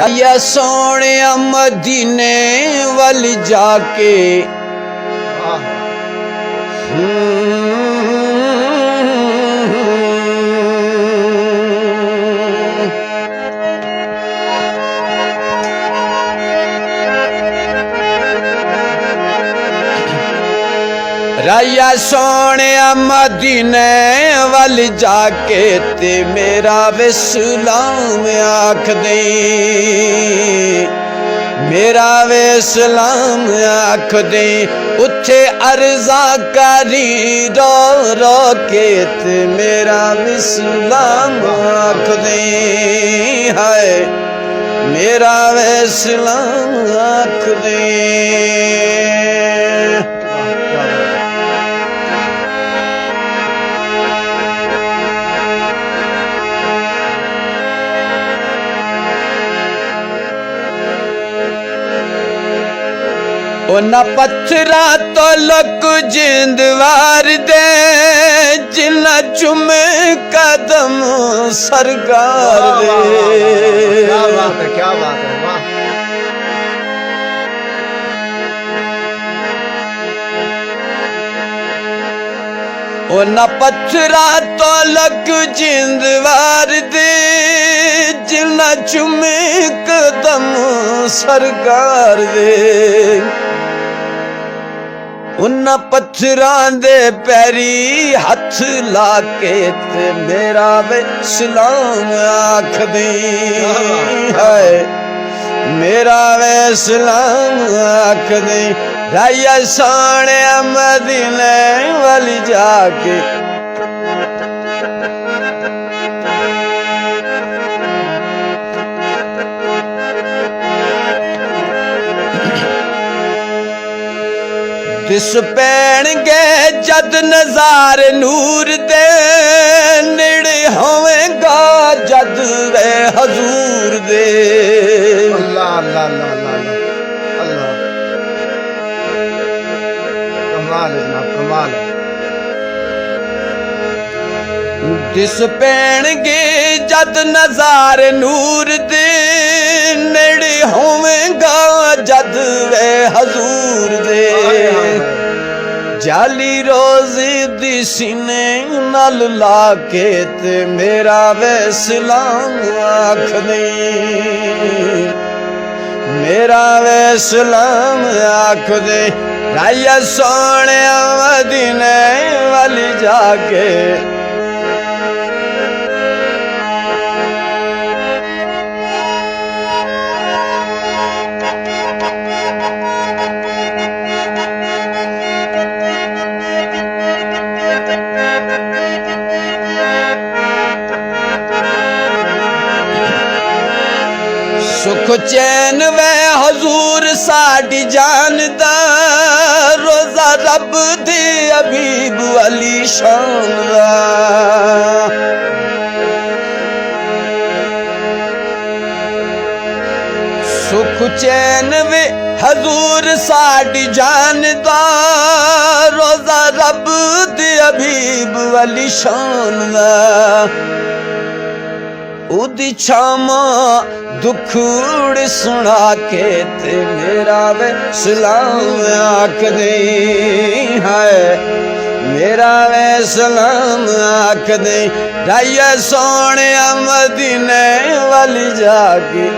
یا سونے مدینے وال جا کے رایا سونے مدینے وال جا کے تے میرا وسلام آکھ دیں، میرا وسلام آکھ دیں، اتھے عرضا کری رو رو کے تے میرا وسلام آکھ دیں، ہائے میرا وسلام آکھ دیں۔ اونا پتھرا تو لک جندوار دے جنہ چمے قدم سرکار دے۔ کیا بات ہے، کیا بات ہے، واہ! اونا پتھرا تو لک جندوار دے جنہ چمے قدم سرکار دے۔ انہاں پتھران دے پیری ہتھ لا کے تے میرا وسلام آکھ دیں، ہائے میرا وسلام آکھ دیں۔ رایا سونے مدینے وال جا کے دس پین گے جد نظار نور دے نڑے ہوئے گا جد وے حضور دے۔ اللہ اللہ اللہ اللہ اللہ، کمال ہے جناب، کمال ہے۔ دس پین گے جد نظار نور دے نڑے ہوئے گا جد وے حضور دے۔ جالی روزی دی سینے نال لا کے تے میرا وسلام آکھ دیں، میرا وسلام آکھ دیں۔ رایا سونے مدینے وال جا کے سکھ چین وے حضور ساڈی جان دا، روزہ رب دی حبیب علی شان دا۔ سکھ چین وے حضور ساڈی جان دا، روزہ رب دی حبیب علی شان دا۔ اودی چھاما دکھوڑ سنا کے تے میرا وسلام آکھ دیں، ہائے میرا وسلام آکھ دیں۔ رایا سونے مدینے وال جا کے